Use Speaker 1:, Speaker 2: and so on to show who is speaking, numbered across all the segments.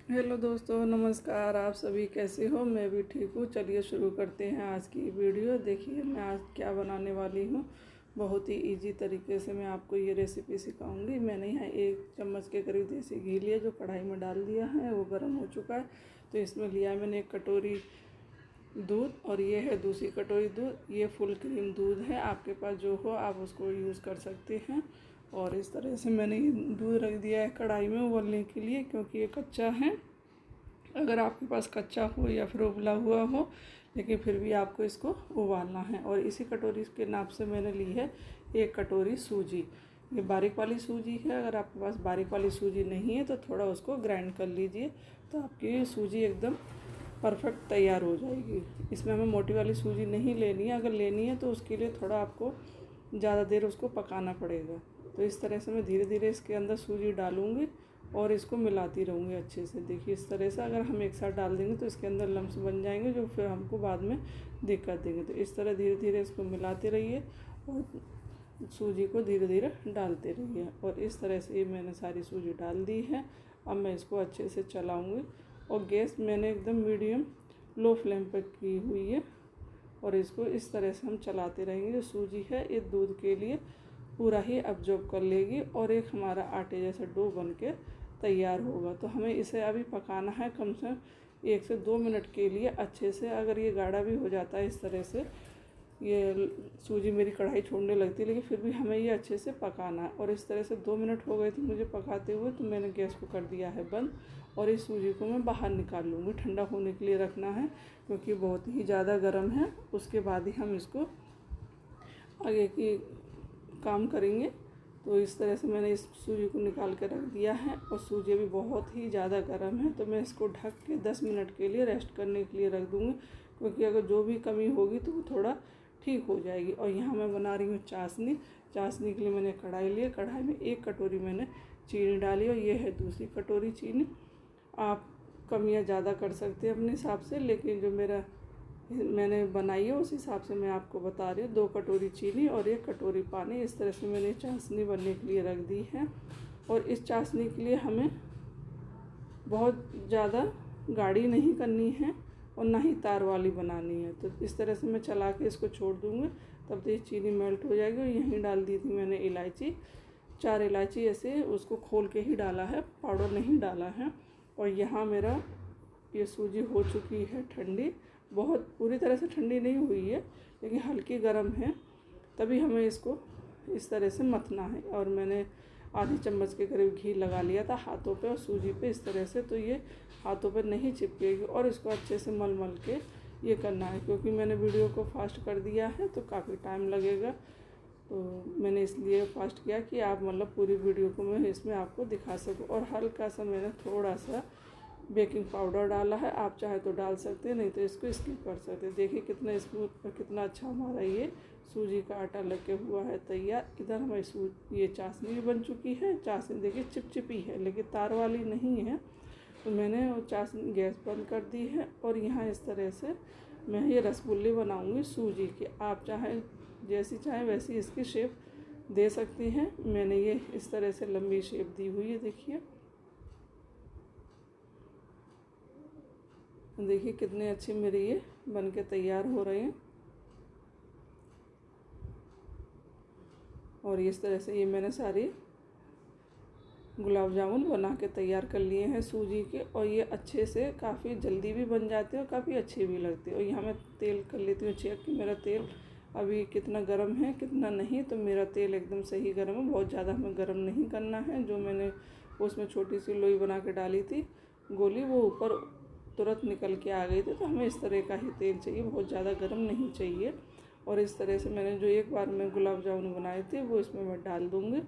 Speaker 1: Hello दोस्तों, नमस्कार। आप सभी कैसे हो? मैं भी ठीक हूँ। चलिए शुरू करते हैं आज की वीडियो। देखिए मैं आज क्या बनाने वाली हूँ। बहुत ही इजी तरीके से मैं आपको ये रेसिपी सिखाऊंगी। मैंने यहाँ 1 चम्मच के करीब देसी घी लिया, जो कढ़ाई में डाल दिया है, वो गर्म हो चुका है। तो इसमें लिया है मैंने 1 कटोरी दूध, और ये है दूसरी कटोरी दूध। ये फुल क्रीम दूध है, आपके पास जो हो आप उसको यूज़ कर सकते हैं। और इस तरह से मैंने ये दूध रख दिया है कढ़ाई में उबलने के लिए, क्योंकि ये कच्चा है। अगर आपके पास कच्चा हो या फिर उबला हुआ हो, लेकिन फिर भी आपको इसको उबालना है। और इसी कटोरी के नाप से मैंने ली है 1 कटोरी सूजी। ये बारीक वाली सूजी है। अगर आपके पास बारीक वाली सूजी नहीं है तो थोड़ा उसको ग्राइंड कर लीजिए, तो आपकी सूजी एकदम परफेक्ट तैयार हो जाएगी। इसमें हमें मोटी वाली सूजी नहीं लेनी है। अगर लेनी है तो उसके लिए थोड़ा आपको ज़्यादा देर उसको पकाना पड़ेगा। तो इस तरह से मैं धीरे धीरे इसके अंदर सूजी डालूँगी और इसको मिलाती रहूँगी अच्छे से। देखिए इस तरह से अगर हम एक साथ डाल देंगे तो इसके अंदर लम्स बन जाएंगे, जो फिर हमको बाद में दिक्कत देंगे। तो इस तरह धीरे धीरे इसको मिलाते रहिए और सूजी को धीरे धीरे डालते रहिए। और इस तरह से ये मैंने सारी सूजी डाल दी है। अब मैं इसको अच्छे से चलाऊँगी, और गैस मैंने एकदम मीडियम लो फ्लेम पर की हुई है। और इसको इस तरह से हम चलाते रहेंगे। जो सूजी है ये दूध के लिए पूरा ही अब्जॉर्ब कर लेगी, और एक हमारा आटे जैसा डो बन के तैयार होगा। तो हमें इसे अभी पकाना है कम से कम 1 से 2 मिनट के लिए अच्छे से। अगर ये गाढ़ा भी हो जाता है इस तरह से, ये सूजी मेरी कढ़ाई छोड़ने लगती है, लेकिन फिर भी हमें ये अच्छे से पकाना है। और इस तरह से 2 मिनट हो गए थे मुझे पकाते हुए, तो मैंने गैस को कर दिया है बंद। और इस सूजी को मैं बाहर निकाल लूँगी। ठंडा होने के लिए रखना है, क्योंकि बहुत ही ज़्यादा गर्म है। उसके बाद ही हम इसको आगे की काम करेंगे। तो इस तरह से मैंने इस सूजी को निकाल के रख दिया है। और सूजी भी बहुत ही ज़्यादा गर्म है, तो मैं इसको ढक के 10 मिनट के लिए रेस्ट करने के लिए रख दूँगी, क्योंकि अगर जो भी कमी होगी तो वो थोड़ा ठीक हो जाएगी। और यहाँ मैं बना रही हूँ चाशनी। चाशनी के लिए मैंने कढ़ाई ली। कढ़ाई में 1 कटोरी मैंने चीनी डाली, और ये है दूसरी कटोरी चीनी। आप कम या ज़्यादा कर सकते हैं अपने हिसाब से, लेकिन जो मैंने बनाई है उस हिसाब से मैं आपको बता रही हूँ। 2 कटोरी चीनी और 1 कटोरी पानी। इस तरह से मैंने चाशनी बनने के लिए रख दी है। और इस चाशनी के लिए हमें बहुत ज़्यादा गाढ़ी नहीं करनी है, और ना ही तार वाली बनानी है। तो इस तरह से मैं चला के इसको छोड़ दूँगी, तब तो ये चीनी मेल्ट हो जाएगी। और यहीं डाल दी थी मैंने इलायची, 4 इलायची ऐसे उसको खोल के ही डाला है, पाउडर नहीं डाला है। और यहाँ मेरा ये सूजी हो चुकी है ठंडी। बहुत पूरी तरह से ठंडी नहीं हुई है, लेकिन हल्की गर्म है। तभी हमें इसको इस तरह से मथना है। और मैंने आधी चम्मच के करीब घी लगा लिया था हाथों पे और सूजी पे इस तरह से, तो ये हाथों पे नहीं चिपकेगी। और इसको अच्छे से मल मल के ये करना है, क्योंकि मैंने वीडियो को फास्ट कर दिया है तो काफ़ी टाइम लगेगा। तो मैंने इसलिए फास्ट किया कि आप मतलब पूरी वीडियो को मैं इसमें आपको दिखा सकूँ। और हल्का सा मैंने थोड़ा सा बेकिंग पाउडर डाला है। आप चाहे तो डाल सकते हैं, नहीं तो इसको स्किप कर सकते हैं। देखिए कितना स्मूथ और कितना अच्छा हमारा ये सूजी का आटा लग के हुआ है तैयार। इधर हमारी ये चाशनी भी बन चुकी है। चाशनी देखिए चिपचिपी है, लेकिन तार वाली नहीं है। तो मैंने वो चाशनी गैस बंद कर दी है। और यहाँ इस तरह से मैं ये रसगुल्ले बनाऊँगी सूजी के। आप चाहे जैसी चाहें वैसी इसकी शेप दे सकती हैं। मैंने ये इस तरह से लंबी शेप दी हुई है। देखिए कितने अच्छे मेरे ये बन के तैयार हो रहे हैं। और इस तरह से ये मैंने सारी गुलाब जामुन बना के तैयार कर लिए हैं सूजी के। और ये अच्छे से काफ़ी जल्दी भी बन जाते हैं और काफ़ी अच्छे भी लगते हैं। और यहाँ मैं तेल कर लेती हूँ चेक कि मेरा तेल अभी कितना गर्म है कितना नहीं। तो मेरा तेल एकदम सही गर्म है, बहुत ज़्यादा हमें गर्म नहीं करना है। जो मैंने उसमें छोटी सी लोई बना के डाली थी गोली, वो ऊपर तुरंत निकल के आ गई थी। तो हमें इस तरह का ही तेल चाहिए, बहुत ज़्यादा गर्म नहीं चाहिए। और इस तरह से मैंने जो एक बार में गुलाब जामुन बनाए थे वो इसमें मैं डाल दूँगी।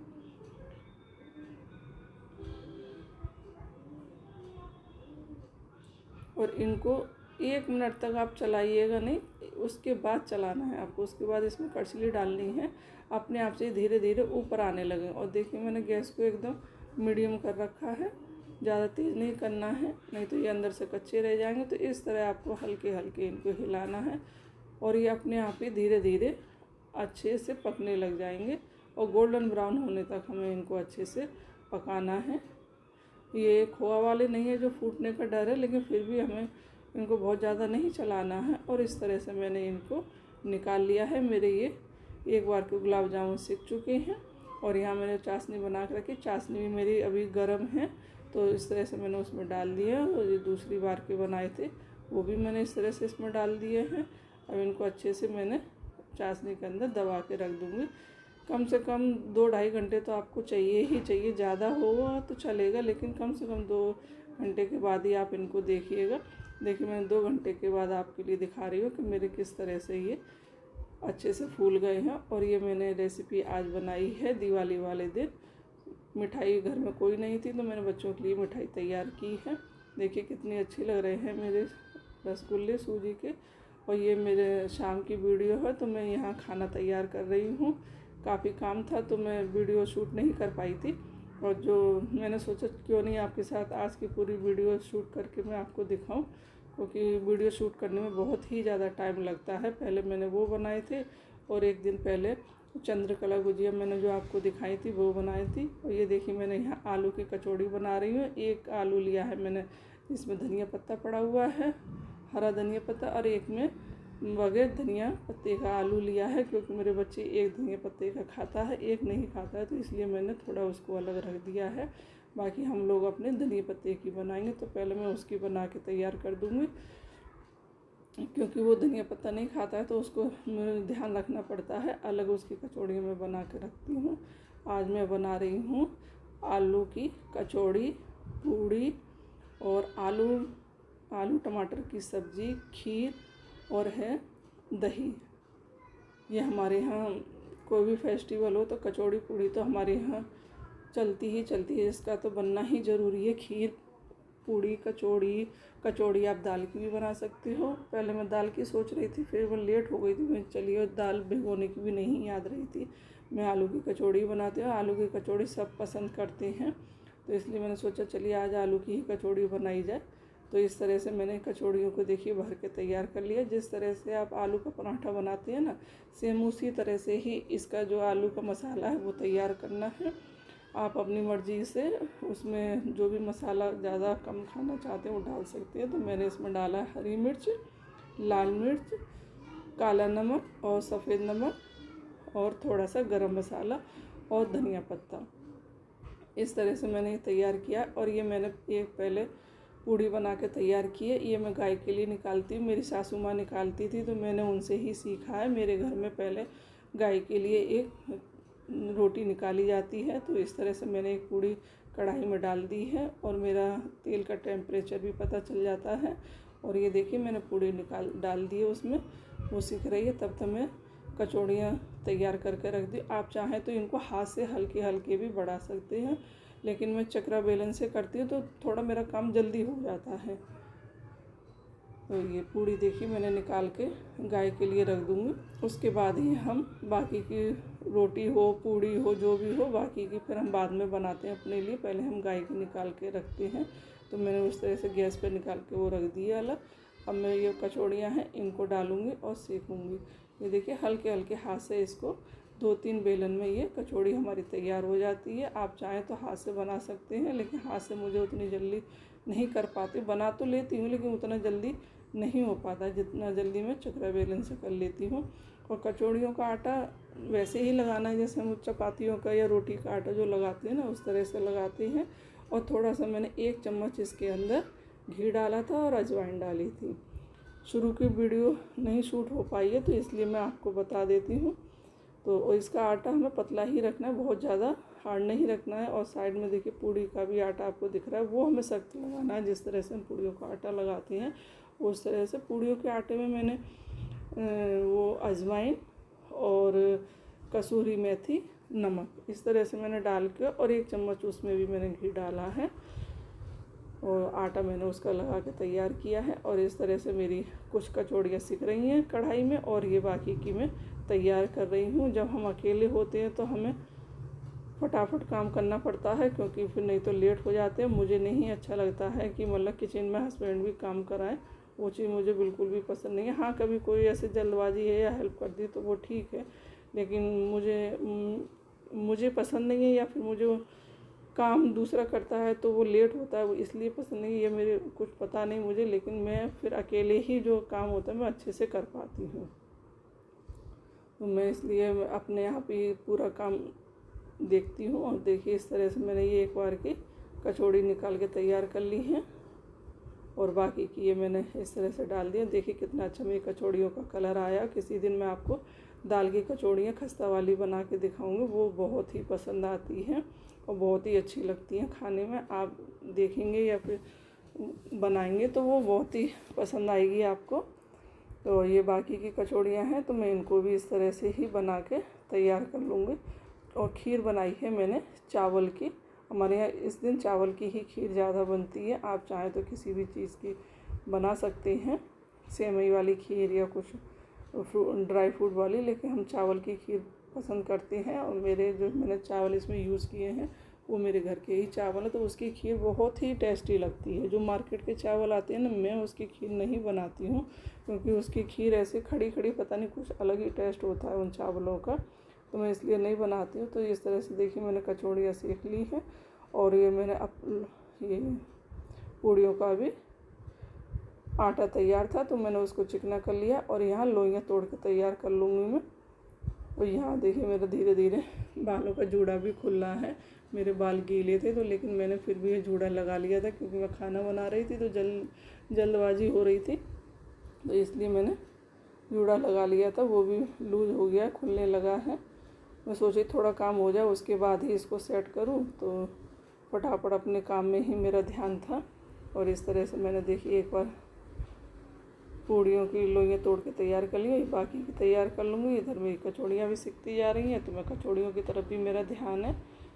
Speaker 1: और इनको 1 मिनट तक आप चलाइएगा नहीं, उसके बाद चलाना है आपको। उसके बाद इसमें कड़छली डालनी है, अपने आप से धीरे धीरे ऊपर आने लगे। और देखिए मैंने गैस को एकदम मीडियम कर रखा है, ज़्यादा तेज़ नहीं करना है, नहीं तो ये अंदर से कच्चे रह जाएंगे। तो इस तरह आपको हल्के हल्के इनको हिलाना है, और ये अपने आप ही धीरे धीरे अच्छे से पकने लग जाएंगे। और गोल्डन ब्राउन होने तक हमें इनको अच्छे से पकाना है। ये खोआ वाले नहीं है जो फूटने का डर है, लेकिन फिर भी हमें इनको बहुत ज़्यादा नहीं चलाना है। और इस तरह से मैंने इनको निकाल लिया है। मेरे ये एक बार के गुलाब जामुन सीख चुके हैं। और यहाँ मैंने चाशनी बना कर रखी, चाशनी भी मेरी अभी गर्म है, तो इस तरह से मैंने उसमें डाल दिया। और ये दूसरी बार के बनाए थे वो भी मैंने इस तरह से इसमें डाल दिए हैं। अब इनको अच्छे से मैंने चाशनी के अंदर दबा के रख दूँगी। कम से कम 2-2.5 घंटे तो आपको चाहिए ही चाहिए। ज़्यादा होगा तो चलेगा, लेकिन कम से कम 2 घंटे के बाद ही आप इनको देखिएगा। देखिए मैंने 2 घंटे के बाद आपके लिए दिखा रही हूँ कि मेरे किस तरह से ये अच्छे से फूल गए हैं। और ये मैंने रेसिपी आज बनाई है दिवाली वाले दिन। मिठाई घर में कोई नहीं थी तो मैंने बच्चों के लिए मिठाई तैयार की है। देखिए कितनी अच्छी लग रहे हैं मेरे रसगुल्ले सूजी के। और ये मेरे शाम की वीडियो है, तो मैं यहाँ खाना तैयार कर रही हूँ। काफ़ी काम था तो मैं वीडियो शूट नहीं कर पाई थी। और जो मैंने सोचा क्यों नहीं आपके साथ आज की पूरी वीडियो शूट करके मैं आपको दिखाऊं, क्योंकि वीडियो शूट करने में बहुत ही ज़्यादा टाइम लगता है। पहले मैंने वो बनाए थे और एक दिन पहले चंद्रकला गुजिया मैंने जो आपको दिखाई थी वो बनाई थी। और ये देखिए मैंने यहाँ आलू की कचौड़ी बना रही हूँ। एक आलू लिया है मैंने, इसमें धनिया पत्ता पड़ा हुआ है, हरा धनिया पत्ता, और एक में बगैर धनिया पत्ते का आलू लिया है, क्योंकि मेरे बच्चे एक धनिया पत्ते का खाता है, एक नहीं खाता है, तो इसलिए मैंने थोड़ा उसको अलग रख दिया है। बाकी हम लोग अपने धनिया पत्ते की बनाएंगे, तो पहले मैं उसकी बना के तैयार कर दूँगी, क्योंकि वो धनिया पत्ता नहीं खाता है तो उसको ध्यान रखना पड़ता है। अलग उसकी कचौड़ी मैं बना के रखती हूँ। आज मैं बना रही हूँ आलू की कचौड़ी, पूड़ी और आलू टमाटर की सब्ज़ी, खीर और है दही। ये हमारे यहाँ कोई भी फेस्टिवल हो तो कचौड़ी पूड़ी तो हमारे यहाँ चलती ही चलती है, इसका तो बनना ही ज़रूरी है। खीर, पूड़ी, कचौड़ी आप दाल की भी बना सकते हो। पहले मैं दाल की सोच रही थी, फिर वो लेट हो गई थी, मैं चलिए दाल भिगोने की भी नहीं याद रही थी। मैं आलू की कचौड़ी बनाती हूँ। आलू की कचौड़ी सब पसंद करते हैं, तो इसलिए मैंने सोचा चलिए आज आलू की ही कचौड़ी बनाई जाए। तो इस तरह से मैंने कचौड़ियों को देखिए भर के तैयार कर लिया। जिस तरह से आप आलू का पराठा बनाते हैं ना, सेम उसी तरह से ही इसका जो आलू का मसाला है वो तैयार करना है। आप अपनी मर्ज़ी से उसमें जो भी मसाला ज़्यादा कम खाना चाहते हैं वो डाल सकते हैं। तो मैंने इसमें डाला हरी मिर्च, लाल मिर्च, काला नमक और सफ़ेद नमक और थोड़ा सा गरम मसाला और धनिया पत्ता। इस तरह से मैंने ये तैयार किया। और ये मैंने एक पहले पूड़ी बना के तैयार की है। ये मैं गाय के लिए निकालती हूँ, मेरी सासू माँ निकालती थी तो मैंने उनसे ही सीखा है। मेरे घर में पहले गाय के लिए एक रोटी निकाली जाती है, तो इस तरह से मैंने एक पूड़ी कढ़ाई में डाल दी है और मेरा तेल का टेम्परेचर भी पता चल जाता है। और ये देखिए मैंने पूड़ी डाल दी है उसमें, वो सीख रही है। तब तक मैं कचौड़ियाँ तैयार करके रख दी। आप चाहें तो इनको हाथ से हल्के हल्के भी बढ़ा सकते हैं, लेकिन मैं चक्रा बेलन से करती हूँ तो थोड़ा मेरा काम जल्दी हो जाता है। तो ये पूड़ी देखिए मैंने निकाल के गाय के लिए रख दूँगी। उसके बाद ही हम बाकी की रोटी हो, पूड़ी हो, जो भी हो बाकी की फिर हम बाद में बनाते हैं अपने लिए। पहले हम गाय की निकाल के रखते हैं। तो मैंने उस तरह से गैस पे निकाल के वो रख दिया अलग। अब मैं ये कचौड़ियाँ हैं इनको डालूँगी और सेकूँगी। ये देखिए हल्के हल्के हाथ से इसको 2-3 बेलन में ये कचौड़ी हमारी तैयार हो जाती है। आप चाहें तो हाथ से बना सकते हैं, लेकिन हाथ से मुझे उतनी जल्दी नहीं कर पाती। बना तो लेती हूँ लेकिन उतना जल्दी नहीं हो पाता जितना जल्दी मैं चक्रा बेलन से कर लेती हूँ। और कचौड़ियों का आटा वैसे ही लगाना है जैसे हम चपातियों का या रोटी का आटा जो लगाते हैं ना, उस तरह से लगाते हैं। और थोड़ा सा मैंने 1 चम्मच इसके अंदर घी डाला था और अजवाइन डाली थी। शुरू की वीडियो नहीं शूट हो पाई है तो इसलिए मैं आपको बता देती हूँ। तो इसका आटा हमें पतला ही रखना है, बहुत ज़्यादा हार्ड नहीं रखना है। और साइड में देखिए पूड़ी का भी आटा आपको दिख रहा है, वो हमें सख्त लगाना है। जिस तरह से हम पूड़ियों का आटा लगाते हैं उस तरह से। पूड़ियों के आटे में मैंने वो अजवाइन और कसूरी मेथी, नमक इस तरह से मैंने डाल के, और 1 चम्मच उसमें भी मैंने घी डाला है और आटा मैंने उसका लगा के तैयार किया है। और इस तरह से मेरी कुछ कचौड़ियाँ सिक रही हैं कढ़ाई में और ये बाकी की मैं तैयार कर रही हूँ। जब हम अकेले होते हैं तो हमें फटाफट काम करना पड़ता है, क्योंकि फिर नहीं तो लेट हो जाते हैं। मुझे नहीं अच्छा लगता है कि मतलब किचन में हस्बैंड भी काम कराएं, वो चीज़ मुझे बिल्कुल भी पसंद नहीं है। हाँ कभी कोई ऐसे जल्दबाजी है या हेल्प कर दी तो वो ठीक है, लेकिन मुझे पसंद नहीं है, या फिर मुझे काम दूसरा करता है तो वो लेट होता है, वो इसलिए पसंद नहीं, ये मेरे कुछ पता नहीं मुझे, लेकिन मैं फिर अकेले ही जो काम होता है मैं अच्छे से कर पाती हूँ। तो मैं इसलिए अपने आप ही पूरा काम देखती हूँ। और देखिए इस तरह से मैंने ये एक बार की कचौड़ी निकाल के तैयार कर ली है और बाकी की ये मैंने इस तरह से डाल दिया। देखिए कितना अच्छा मेरी कचौड़ियों का कलर आया। किसी दिन मैं आपको दाल की कचौड़ियाँ खस्ता वाली बना के दिखाऊंगी, वो बहुत ही पसंद आती हैं और बहुत ही अच्छी लगती हैं खाने में। आप देखेंगे या फिर बनाएंगे तो वो बहुत ही पसंद आएगी आपको। तो ये बाकी की कचौड़ियाँ हैं तो मैं इनको भी इस तरह से ही बना के तैयार कर लूँगी। और खीर बनाई है मैंने चावल की। हमारे यहाँ इस दिन चावल की ही खीर ज़्यादा बनती है। आप चाहें तो किसी भी चीज़ की बना सकते हैं, सेवई वाली खीर या कुछ ड्राई फ्रूट वाली, लेकिन हम चावल की खीर पसंद करते हैं। और मेरे जो मैंने चावल इसमें यूज़ किए हैं वो मेरे घर के ही चावल है, तो उसकी खीर बहुत ही टेस्टी लगती है। जो मार्केट के चावल आते हैं ना, मैं उसकी खीर नहीं बनाती हूँ क्योंकि उसकी खीर ऐसे खड़ी खड़ी पता नहीं कुछ अलग ही टेस्ट होता है उन चावलों का, तो मैं इसलिए नहीं बनाती हूँ। तो इस तरह से देखिए मैंने कचौड़ियाँ सेक ली हैं और ये मैंने ये पूड़ियों का भी आटा तैयार था तो मैंने उसको चिकना कर लिया और यहाँ लोइयाँ तोड़ के तैयार कर लूँगी मैं। और यहाँ देखिए मेरा धीरे धीरे बालों का जूड़ा भी खुल रहा है। मेरे बाल गीले थे तो लेकिन मैंने फिर भी ये जूड़ा लगा लिया था क्योंकि मैं खाना बना रही थी तो जल्दबाजी हो रही थी, तो इसलिए मैंने जूड़ा लगा लिया था। वो भी लूज़ हो गया, खुलने लगा है। मैं सोची थोड़ा काम हो जाए उसके बाद ही इसको सेट करूं, तो फटाफट अपने काम में ही मेरा ध्यान था। और इस तरह से मैंने देखिए एक बार पूड़ियों की लोइयाँ तोड़ के तैयार कर ली, बाकी की तैयार कर लूँगी। इधर मेरी कचौड़ियाँ भी सिकती जा रही हैं तो मैं कचौड़ियों की तरफ भी मेरा ध्यान है।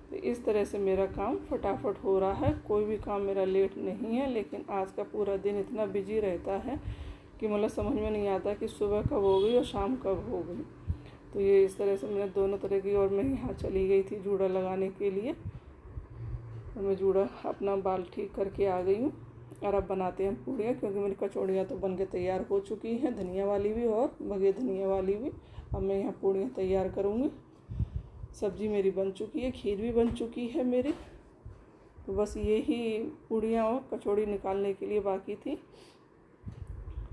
Speaker 1: तो इस तरह से मेरा काम फटाफट हो रहा है, कोई भी काम मेरा लेट नहीं है। लेकिन आज का पूरा दिन इतना बिजी रहता है कि मतलब समझ में नहीं आता कि सुबह कब हो गई और शाम कब हो गई। तो ये इस तरह से मैंने दोनों तरह की, और मैं यहाँ चली गई थी जूड़ा लगाने के लिए, और मैं जूड़ा अपना बाल ठीक करके आ गई हूँ। और अब बनाते हैं पूड़ियाँ, क्योंकि मेरी कचौड़ियाँ तो बन के तैयार हो चुकी हैं, धनिया वाली भी और बगे धनिया वाली भी। अब मैं यहाँ पूड़ियाँ तैयार करूँगी। सब्ज़ी मेरी बन चुकी है, खीर भी बन चुकी है मेरी, तो बस यही पूड़ियाँ और कचौड़ी निकालने के लिए बाकी थी।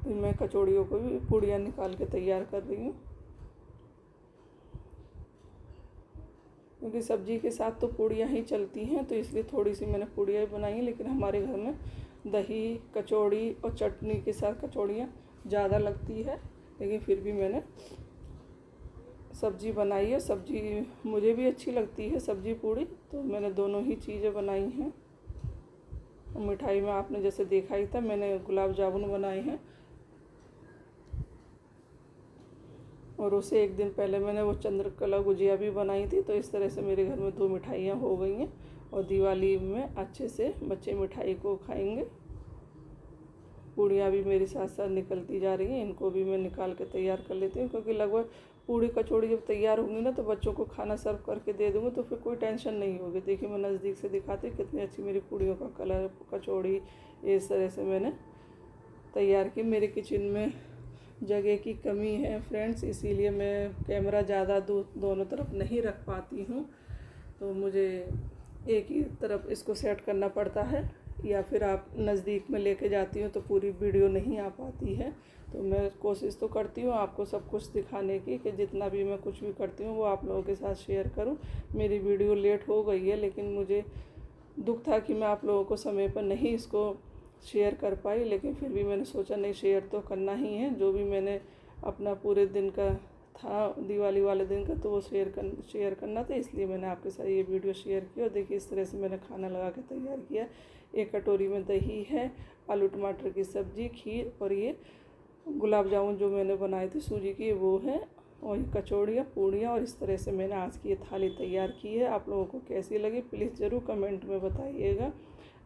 Speaker 1: तो मैं कचौड़ियों को भी पूड़ियाँ निकाल के तैयार कर रही हूँ, क्योंकि सब्ज़ी के साथ तो पूड़ियाँ ही चलती हैं, तो इसलिए थोड़ी सी मैंने पूड़ियाँ ही बनाई हैं। लेकिन हमारे घर में दही कचौड़ी और चटनी के साथ कचौड़ियाँ ज़्यादा लगती है, लेकिन फिर भी मैंने सब्ज़ी बनाई है। सब्ज़ी मुझे भी अच्छी लगती है, सब्ज़ी पूड़ी, तो मैंने दोनों ही चीज़ें बनाई हैं। और मिठाई में आपने जैसे देखा ही था, मैंने गुलाब जामुन बनाए हैं और उससे एक दिन पहले मैंने वो चंद्रकला गुजिया भी बनाई थी। तो इस तरह से मेरे घर में 2 मिठाइयाँ हो गई हैं और दिवाली में अच्छे से बच्चे मिठाई को खाएंगे। पूड़ियाँ भी मेरे साथ साथ निकलती जा रही हैं, इनको भी मैं निकाल के तैयार कर लेती हूँ, क्योंकि लगभग पूड़ी कचौड़ी जब तैयार होंगी ना तो बच्चों को खाना सर्व करके दे दूँगी, तो फिर कोई टेंशन नहीं होगी। देखिए मैं नज़दीक से दिखाती हूँ कितनी अच्छी मेरी पूड़ियों का कलर, कचौड़ी इस तरह से मैंने तैयार की। मेरे किचन में जगह की कमी है फ्रेंड्स, इसीलिए मैं कैमरा ज़्यादा दोनों तरफ नहीं रख पाती हूँ, तो मुझे एक ही तरफ इसको सेट करना पड़ता है, या फिर आप नज़दीक में लेके जाती हूँ तो पूरी वीडियो नहीं आ पाती है। तो मैं कोशिश तो करती हूँ आपको सब कुछ दिखाने की, कि जितना भी मैं कुछ भी करती हूँ वो आप लोगों के साथ शेयर करूँ। मेरी वीडियो लेट हो गई है, लेकिन मुझे दुख था कि मैं आप लोगों को समय पर नहीं इसको शेयर कर पाई, लेकिन फिर भी मैंने सोचा नहीं, शेयर तो करना ही है। जो भी मैंने अपना पूरे दिन का था दिवाली वाले दिन का, तो वो शेयर करना था, इसलिए मैंने आपके साथ ये वीडियो शेयर की। और देखिए इस तरह से मैंने खाना लगा के तैयार किया। एक कटोरी में दही है, आलू टमाटर की सब्ज़ी, खीर, और ये गुलाब जामुन जो मैंने बनाए थे सूजी की वो है, और कचौड़ियाँ पूड़ियाँ, और इस तरह से मैंने आज की ये थाली तैयार की है। आप लोगों को कैसी लगी प्लीज़ ज़रूर कमेंट में बताइएगा।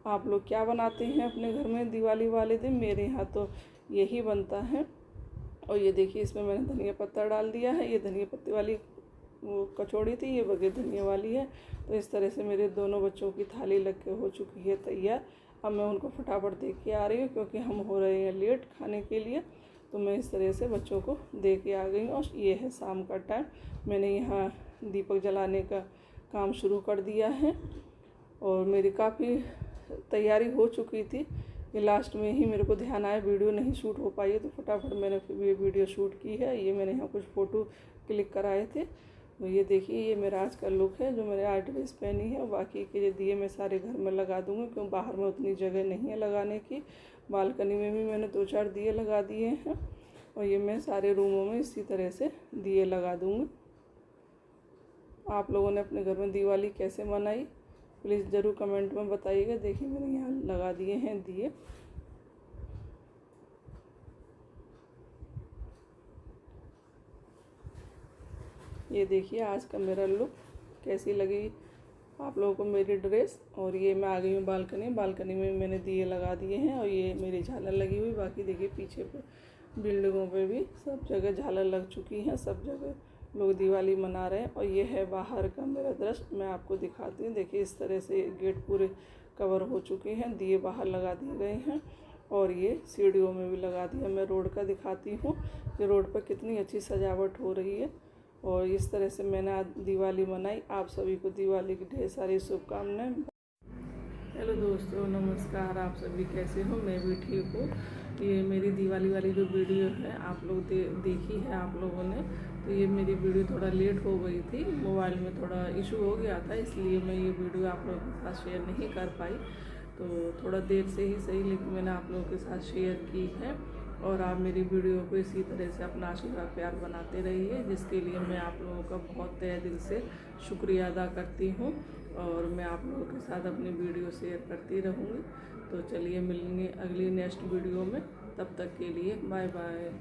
Speaker 1: आप लोग क्या बनाते हैं अपने घर में दिवाली वाले दिन? मेरे यहाँ तो यही बनता है। और ये देखिए इसमें मैंने धनिया पत्ता डाल दिया है, ये धनिया पत्ते वाली वो कचौड़ी थी, ये बगैर धनिया वाली है। तो इस तरह से मेरे दोनों बच्चों की थाली लग के हो चुकी है तैयार। अब मैं उनको फटाफट दे के आ रही हूँ, क्योंकि हम हो रहे हैं लेट खाने के लिए। तो मैं इस तरह से बच्चों को दे के आ गई हूँ। और ये है शाम का टाइम, मैंने यहाँ दीपक जलाने का काम शुरू कर दिया है। और मेरी काफ़ी तैयारी हो चुकी थी। ये लास्ट में ही मेरे को ध्यान आया वीडियो नहीं शूट हो पाई है, तो फटाफट मैंने फिर ये वीडियो शूट की है। ये मैंने यहाँ कुछ फ़ोटो क्लिक कराए थे। तो ये देखिए, ये मेरा आज का लुक है जो मैंने आज ड्रेस पहनी है। बाकी के दिए मैं सारे घर में लगा दूँगी, क्योंकि बाहर में उतनी जगह नहीं है लगाने की। बालकनी में भी मैंने 2-4 दिए लगा दिए हैं, और ये मैं सारे रूमों में इसी तरह से दिए लगा दूँगी। आप लोगों ने अपने घर में दिवाली कैसे मनाई, प्लीज़ ज़रूर कमेंट में बताइएगा। देखिए, मैंने यहाँ लगा दिए हैं दिए। ये देखिए आज का मेरा लुक, कैसी लगी आप लोगों को मेरी ड्रेस। और ये मैं आ गई हूँ बालकनी में मैंने दिए लगा दिए हैं, और ये मेरी झालर लगी हुई। बाकी देखिए पीछे पे बिल्डिंगों पे भी सब जगह झालर लग चुकी हैं, सब जगह लोग दिवाली मना रहे हैं। और ये है बाहर का मेरा दृश्य, मैं आपको दिखाती हूँ। देखिए इस तरह से गेट पूरे कवर हो चुके हैं, दिए बाहर लगा दिए गए हैं, और ये सीढ़ियों में भी लगा दिया। मैं रोड का दिखाती हूँ कि रोड पर कितनी अच्छी सजावट हो रही है। और इस तरह से मैंने आज दिवाली मनाई। आप सभी को दिवाली की ढेर सारी शुभकामनाएं। हेलो दोस्तों, नमस्कार। आप सभी कैसे हो? मैं भी ठीक हूँ। ये मेरी दिवाली वाली जो वीडियो है आप लोग देखी है आप लोगों ने। तो ये मेरी वीडियो थोड़ा लेट हो गई थी, मोबाइल में थोड़ा इशू हो गया था, इसलिए मैं ये वीडियो आप लोगों के साथ शेयर नहीं कर पाई। तो थोड़ा देर से ही सही, लेकिन मैंने आप लोगों के साथ शेयर की है। और आप मेरी वीडियो को इसी तरह से अपना आशीर्वाद प्यार बनाते रहिए, जिसके लिए मैं आप लोगों का बहुत तहे दिल से शुक्रिया अदा करती हूँ। और मैं आप लोगों के साथ अपनी वीडियो शेयर करती रहूँगी। तो चलिए मिलेंगे अगली नेक्स्ट वीडियो में, तब तक के लिए बाय बाय।